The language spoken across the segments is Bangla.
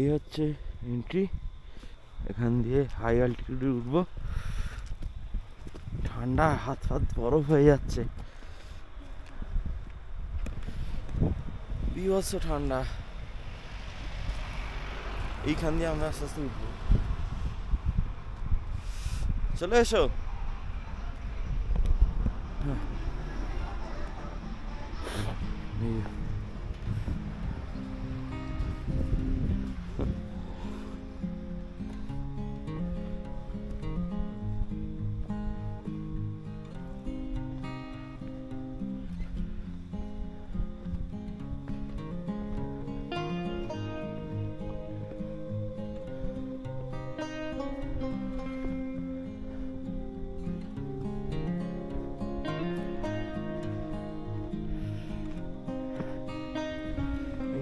এই হচ্ছে এন্ট্রি। এখান দিয়ে হাই অ্যালটিটিউডে উঠবো। ঠান্ডা, হাত ফাত বরফ হয়ে যাচ্ছে, বিভৎস ঠান্ডা। এইখান দিয়ে আমরা আস্তে আস্তে উঠবো। চলে এসো।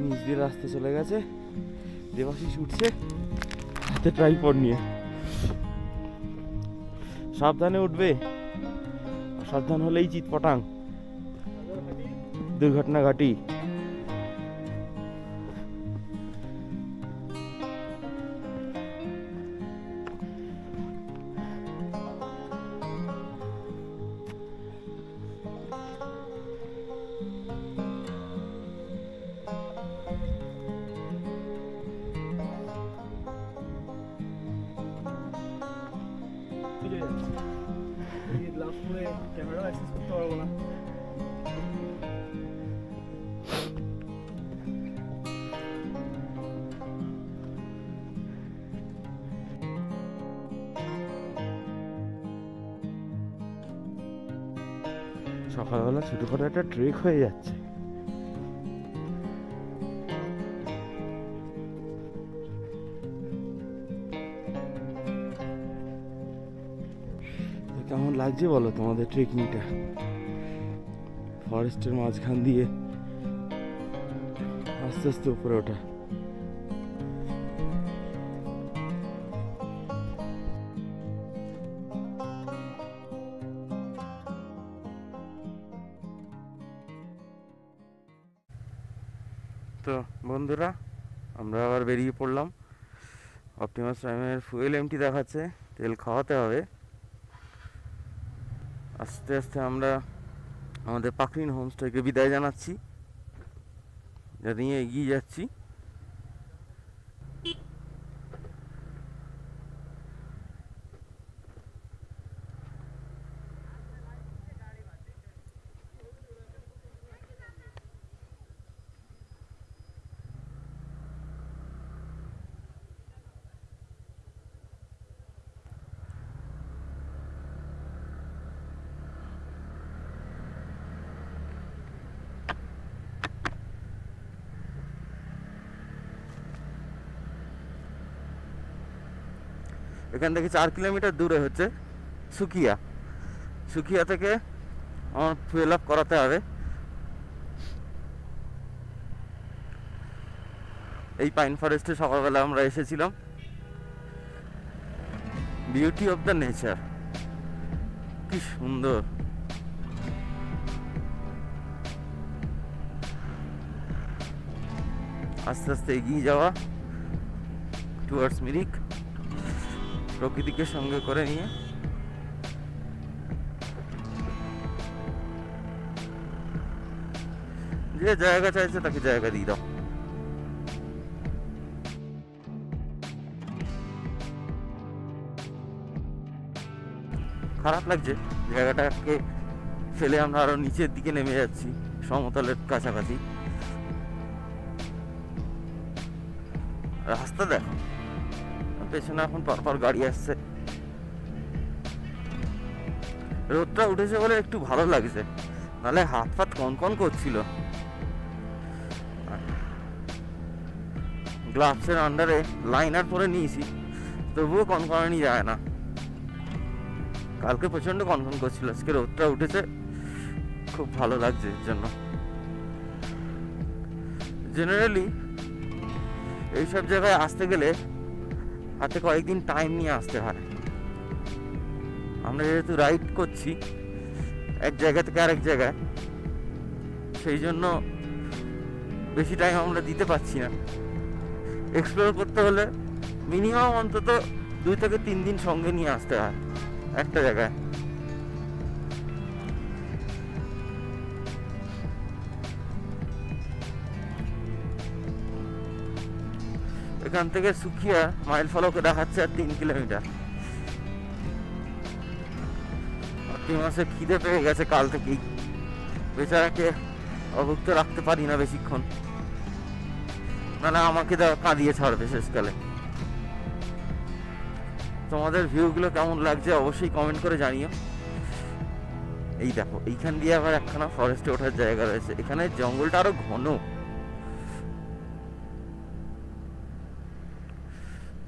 নিচ দিয়ে রাস্তা চলে গেছে, দেবাশিস উঠছে হাতে ট্রাইপড নিয়ে। সাবধানে উঠবে, সাবধান হলেই চিৎপটাং, দুর্ঘটনা ঘাটি। ক্যামেরা অ্যাক্সেস করতে পারবো না। সকালবেলা ছোটখাটো একটা ট্রেক হয়ে যাচ্ছে। কেমন লাগছে বলো তোমাদের ট্রেকিংটা? ফরেস্টের মাঝখান দিয়ে আস্তে আস্তে উপরে ওঠা। তো বন্ধুরা, আমরা আবার বেরিয়ে পড়লাম। অপটিমাস প্রাইমের ফুয়েল এমটি দেখাচ্ছে, তেল খাওয়াতে হবে। আস্তে আস্তে আমরা আমাদের পাকরিন হোমস্টেকে বিদায় জানাচ্ছি, যা নিয়ে এগিয়ে যাচ্ছি। এখান থেকে 4 কিলোমিটার দূরে হচ্ছে সুকিয়া। সুকিয়া থেকে আমার ফুয়েল আপ করাতে হবে। এই পাইন ফরেস্টে সকালবেলা আমরা এসেছিলাম। বিউটি অফ দ্য নেচার, কি সুন্দর। আস্তে আস্তে এগিয়ে যাওয়া টুয়ার্ডস মিরিক, প্রকৃতিকে সঙ্গে করে নিয়ে। যে জায়গা চাইছে তাকে জায়গা দিয়ে দাও। খারাপ লাগছে জায়গাটাকে ফেলে আমরা আরো নিচের দিকে নেমে যাচ্ছি, সমতলের কাছাকাছি। রাস্তা দেখো, পেছনে এখন পরপর গাড়ি আসছে। রোদটা উঠেছে বলে একটু ভালো লাগছে, নাহলে হাত ফাত কনকন করছিল। গ্লাভসের আন্ডারে লাইনার পরে নিয়েছি, তবুও কনকনানি যায় না। কালকে প্রচন্ড কনকন করছিল, আজকে রোদটা উঠেছে, খুব ভালো লাগছে এর জন্য। জেনারেলি এইসব জায়গায় আসতে গেলে হাতে কয়েকদিন টাইম নিয়ে আসতে হয়। আমরা যেহেতু রাইড করছি এক জায়গা থেকে আরেক জায়গায়, সেই জন্য বেশি টাইম আমরা দিতে পারছি না। এক্সপ্লোর করতে হলে মিনিমাম অন্তত 2 থেকে 3 দিন সঙ্গে নিয়ে আসতে হয় একটা জায়গায়। এখান থেকে সুখিয়া মাইল ফলকে দেখাচ্ছে আর 3 কিলোমিটার। মাসে খিদে পেয়ে গেছে কাল থেকেই, বেচারাকে অভুক্ত রাখতে পারি না বেশিক্ষণ, মানে আমাকে কাঁদিয়ে ছাড়বে শেষকালে। তোমাদের ভিউগুলো কেমন লাগছে অবশ্যই কমেন্ট করে জানিও। এই দেখো এইখান দিয়ে আবার একখানা ফরেস্টে ওঠার জায়গা রয়েছে, এখানে জঙ্গলটা আরো ঘন।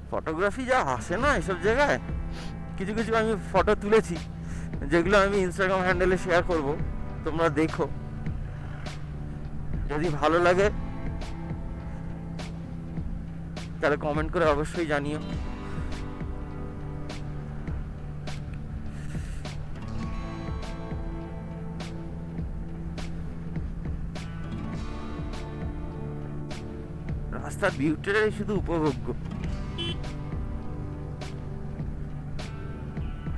ফটোগ্রাফি যা আসে না এসব জায়গায়, কিছু কিছু আমি ফটো তুলেছি যেগুলো আমি ইনস্টাগ্রাম হ্যান্ডেলে শেয়ার করব, তোমরা দেখো। যদি ভালো লাগে তাহলে কমেন্ট করে অবশ্যই জানিও। রাস্তার ভিউটাই শুধু উপভোগ্য,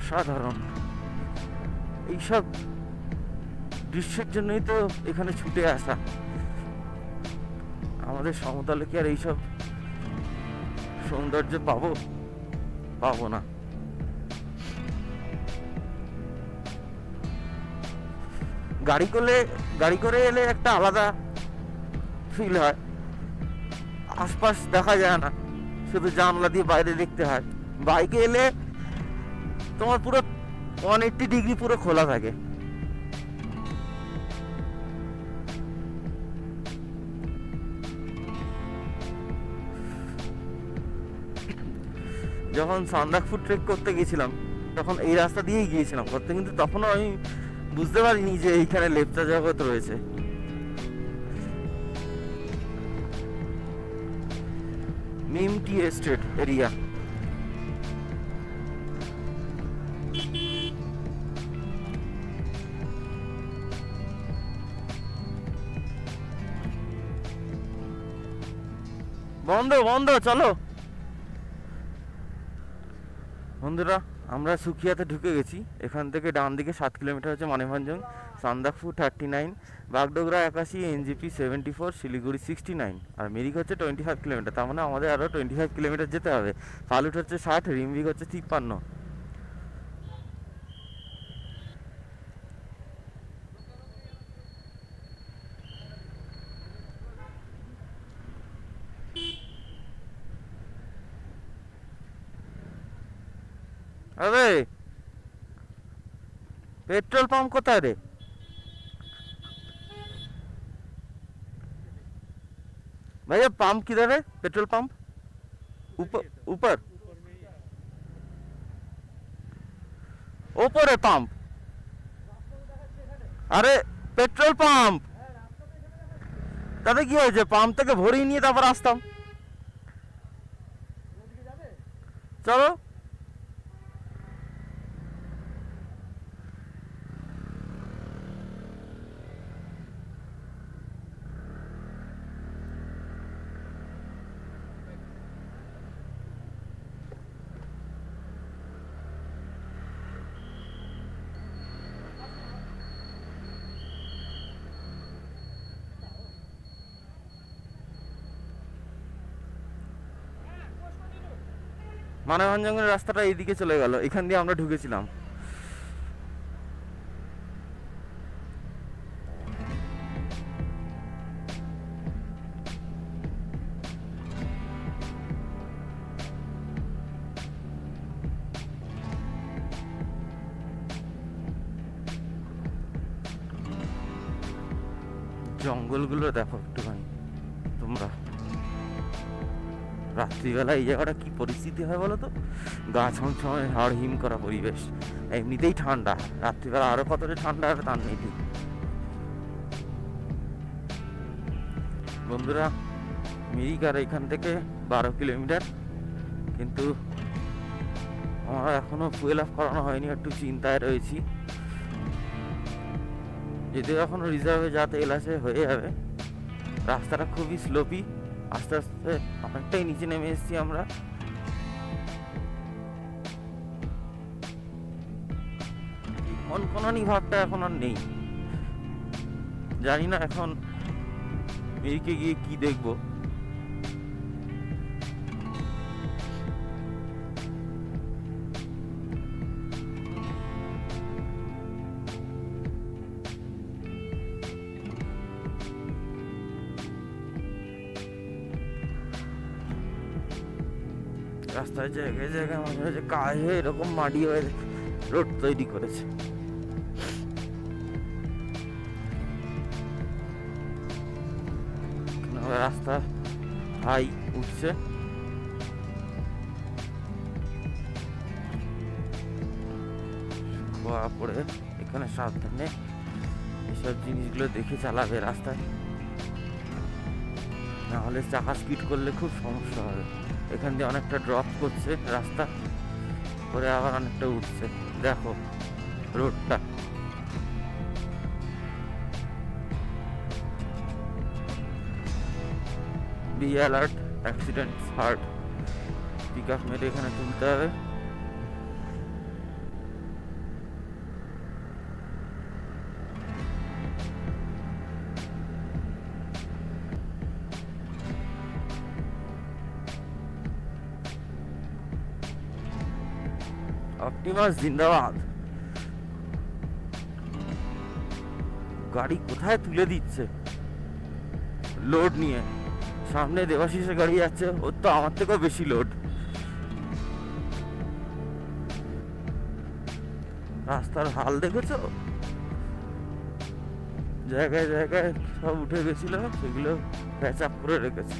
সাধারণ। এইসব দৃশ্যের জন্যই তো এখানে ছুটে আসা। আমাদের সমতলে কি আর এইসব সৌন্দর্য পাবো না। গাড়ি করে এলে একটা আলাদা ফিল হয়, আশপাশ দেখা যায় না, শুধু জানলা দিয়ে বাইরে দেখতে হয়। বাইকে এলে তোমার পুরো 180 ডিগ্রি পুরো খোলা থাকে। যখন সান্দাকফু ট্রেক করতে গেছিলাম তখন এই রাস্তা দিয়েই গিয়েছিলাম করতে, কিন্তু তখনও আমি বুঝতে পারিনি যে এইখানে লেপচা জগৎ রয়েছে। মিম টি এস্টেট এরিয়া। বন্ধ চলো বন্ধুরা, আমরা সুখিয়াতে ঢুকে গেছি। এখান থেকে ডান দিকে 7 কিলোমিটার হচ্ছে মানেভঞ্জন, সান্দাকফু 39, বাগডোগরা 81, এনজিপি 74, শিলিগুড়ি 69, আর মিরিক হচ্ছে 25 কিলোমিটার। তার মানে আমাদের আরও 25 কিলোমিটার যেতে হবে। ফালুট হচ্ছে 60, রিমবিক হচ্ছে 53। अबे पेट्रोल पंप কোথায় রে? भैया पंप किधर है? पेट्रोल पंप ऊपर ऊपर है पंप। আরে পেট্রোল পাম্প তাতে কি হয়েছে? পাম্প থেকে ভরিয়ে নিয়ে তারপর আসতাম। চলো মানভঞ্জনের রাস্তাটা এইদিকে চলে গেল, এখান দিয়ে আমরা ঢুকেছিলাম। জঙ্গলগুলো দেখো একটুখানি তোমরা। রাত্রিবেলা এই জায়গাটা কি পরিস্থিতি হয় বলো তো? গা ছমছমে হাড় হিম করা পরিবেশ, এমনিতেই ঠান্ডা, রাত্রিবেলা আরো কতটা ঠান্ডা হবে তার নেই ঠিক। বন্ধুরা, মিরিক আর এখান থেকে 12 কিলোমিটার, কিন্তু আমার এখনো ফুয়েল অফ করানো হয়নি, একটু চিন্তায় রয়েছি। যদিও এখনো রিজার্ভে যাতে এলাসে হয়ে যাবে। রাস্তাটা খুবই স্লোপি, আস্তে আস্তে অনেকটাই নিচে নেমে এসেছি আমরা। কনকনানি ভাবটা এখন আর নেই। জানি না এখন মেরিকে গিয়ে কি দেখবো। রাস্তায় জায়গায় জায়গায় মাঝে মাঝে কাজ হয়ে এরকম মাটি হয়ে রোড তৈরি করেছে। রাস্তা হাই উঠছে, খোয়া পড়ে এখানে সাবধানে এসব জিনিসগুলো দেখে চালাবে রাস্তায়, না হলে চাকা স্পিড করলে খুব সমস্যা হবে। এখান দিয়ে অনেকটা ড্রপ করছে রাস্তা, করে আবার অনেকটা উঠছে। দেখো রোডটা, be alert, accident hurt. Pick up মেরে এখানে তুলতে হবে। অপটিমাস জিন্দাবাদ। গাড়ি কোথায় তুলে দিচ্ছে লোড নিয়ে। সামনে দেবাশিসের গাড়ি যাচ্ছে, ওর তো আমার থেকেও বেশি লোড। রাস্তার হাল দেখেছো? জায়গায় জায়গায় সব উঠে গেছিল, সেগুলো প্যাচ আপ করে রেখেছে।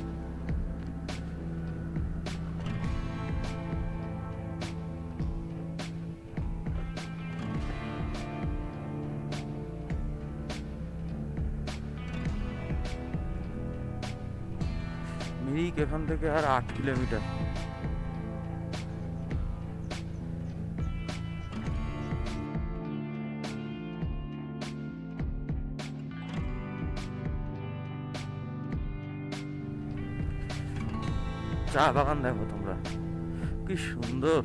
মিরিক এখান থেকে আর 8 কিলোমিটার। চা বাগান দেখো তোমরা, কি সুন্দর।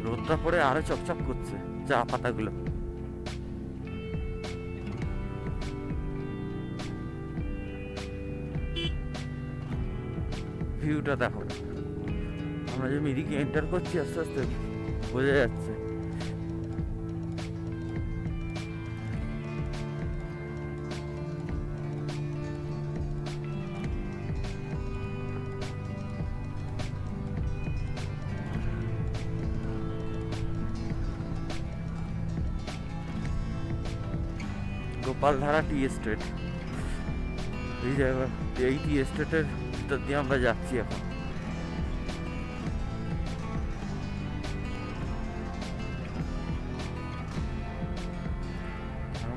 রোদটা পড়ে আরো চকচক করছে চা পাতাগুলো। ভিউটা দেখো। আমরা যে মিরিকে এন্টার করছি আস্তে আস্তে বোঝা যাচ্ছে। গোপালধারা টি এস্টেট, এই জায়গা, এই টি এস্টেটের ভিতর দিয়ে আমরা যাচ্ছি এখন।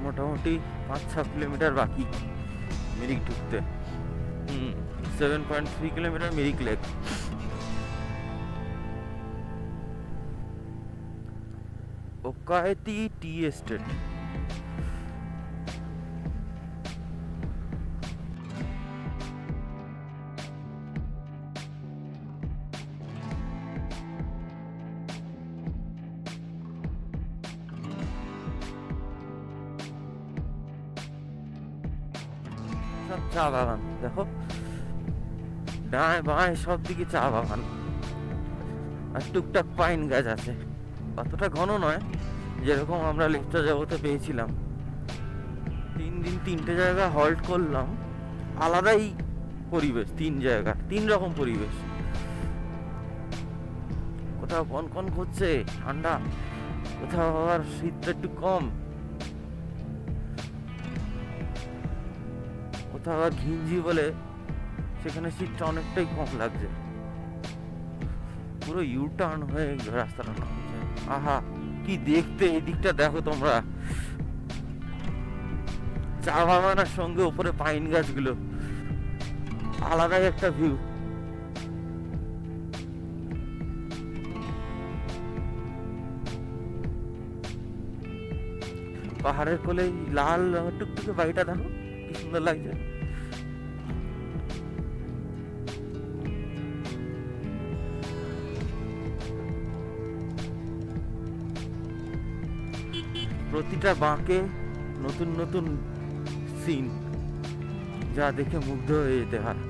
মোটামুটি 5-6 কিলোমিটার বাকি মিরিক ঢুকতে। 7.3 kilometre Mirik lake. Okayti tea estate. সব চা বাগান দেখো, ডায় বায় সব দিকে চা বাগান, আর টুকটাক পাইন গাছ আছে। অতটা ঘন নয়, যেরকম আমরা লিপ্ত জগতে পেয়েছিলাম। 3 দিন 3টে জায়গা হল্ট করলাম, আলাদাই পরিবেশ। 3 জায়গা 3 রকম পরিবেশ। কোথাও কনকন করছে ঠান্ডা, কোথাও আবার শীতটা একটু কম, কোথাও আবার ঘিঞ্জি বলে সেখানে শীতটা অনেকটাই কম লাগছে। পুরো ইউ টার্ন হয়ে রাস্তাটা নামছে। আহা কি দেখতে! এই দিকটা দেখো তোমরা, চা বাগানের সঙ্গে উপরে পাইন গাছগুলো, আলাদাই একটা ভিউ। পাহাড়ের কোলে লাল টুকটুকে বাড়িটা দেখো, কি সুন্দর লাগছে। প্রতিটা বাঁকে নতুন নতুন সিন, যা দেখে মুগ্ধ হয়ে যেতে হয়।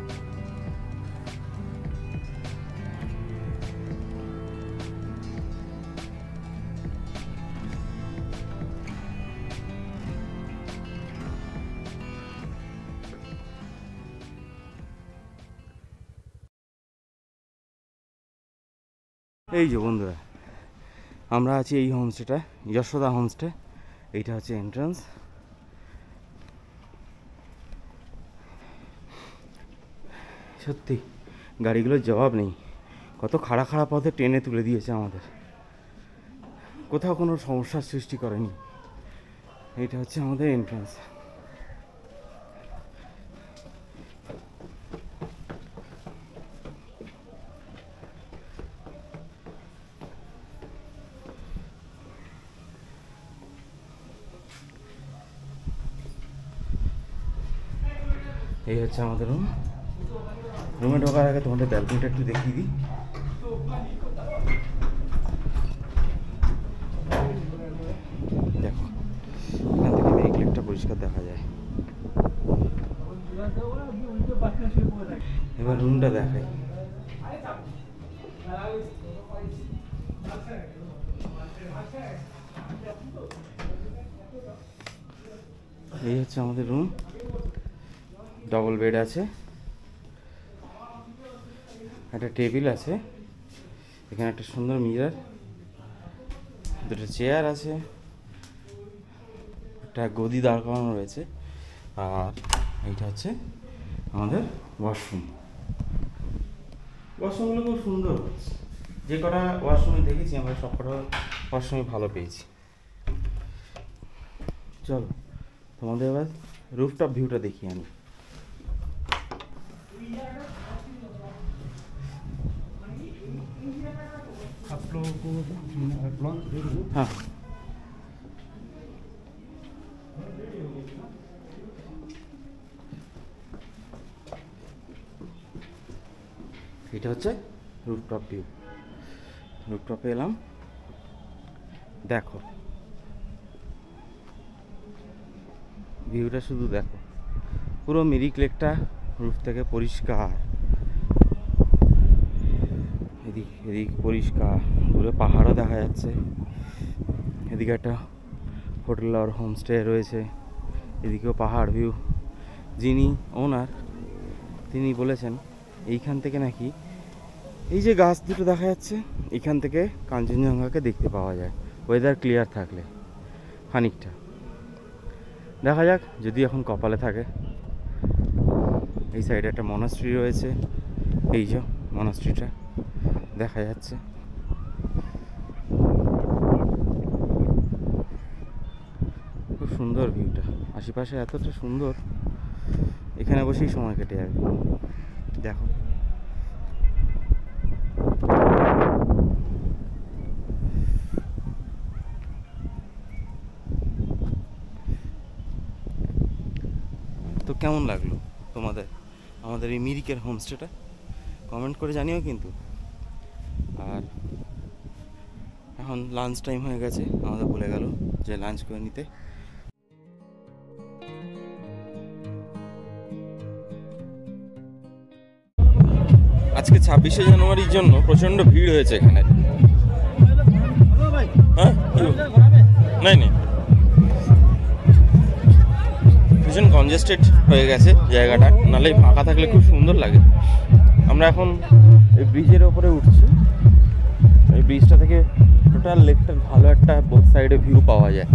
এই যে বন্ধুরা, আমরা আছি এই হোমস্টেটা, যশোদা হোমস্টে। এইটা হচ্ছে এন্ট্রান্স। সত্যি গাড়িগুলোর জবাব নেই, কত খাড়া খাড়া পথে টেনে তুলে দিয়েছে আমাদের, কোথাও কোনো সমস্যার সৃষ্টি করেনি। এইটা হচ্ছে আমাদের এন্ট্রান্স। এই হচ্ছে আমাদের রুম। রুমে ঢোকার আগে তোমাদের ব্যালকনিটা একটু দেখিয়ে দিই। দেখো, এখান থেকে মেরিক লেকটা পরিষ্কার দেখা যায়। এবার রুমটা দেখাই। এই হচ্ছে আমাদের রুম। ডবল বেড আছে, একটা টেবিল আছে, এখানে একটা সুন্দর মিরর, দুটো চেয়ার আছে, একটা গদি দাঁড় করানো রয়েছে। আর এইটা হচ্ছে আমাদের ওয়াশরুম। ওয়াশরুমগুলো খুব সুন্দর, যে কটা ওয়াশরুমে দেখেছি আমরা সব কটা ওয়াশরুমে ভালো পেয়েছি। চলো তোমাদের এবার রুফটপ ভিউটা দেখি আমি। হ্যাঁ, এটা হচ্ছে রুফটপ ভিউ। রুফটপে এলাম, দেখো ভিউটা, শুধু দেখো, পুরো মিরিক লেকটা রুফ থেকে পরিষ্কার। এদিক পরিষ্কার, দূরে পাহাড়ও দেখা যাচ্ছে। এদিকে একটা হোটেল আর হোমস্টে রয়েছে, এদিকেও পাহাড় ভিউ। যিনি ওনার, তিনি বলেছেন এইখান থেকে নাকি এই যে গাছ দুটো দেখা যাচ্ছে, এইখান থেকে কাঞ্চনজঙ্ঘাকে দেখতে পাওয়া যায় ওয়েদার ক্লিয়ার থাকলে। খানিকটা দেখা যাক, যদি এখন কপালে থাকে। এই সাইডে একটা মনাস্ট্রি রয়েছে, এই যে মনাস্ট্রিটা দেখা যাচ্ছে। খুব সুন্দর ভিউটা, আশেপাশে এতটা সুন্দর, এখানে বসেই সময় কেটে যাবে। দেখো তো কেমন লাগলো তোমাদের আমাদের এই মিরিকের হোমস্টেটা? কমেন্ট করে জানিও কিন্তু। আর এখন লাঞ্চ টাইম হয়ে গেছে, আমাদের বলে গেল যে লাঞ্চ করে নিতে। আজকে 26শে জানুয়ারির জন্য প্রচণ্ড ভিড় হয়েছে এখানে। হ্যাঁ, নাই নাই, ভীষণ কনজেস্টেড হয়ে গেছে জায়গাটা, নাহলে ফাঁকা থাকলে খুব সুন্দর লাগে। আমরা এখন এই ব্রিজের ওপরে উঠছি। এই ব্রিজটা থেকে টোটাল লেকটার ভালো একটা বোথ সাইডে ভিউ পাওয়া যায়।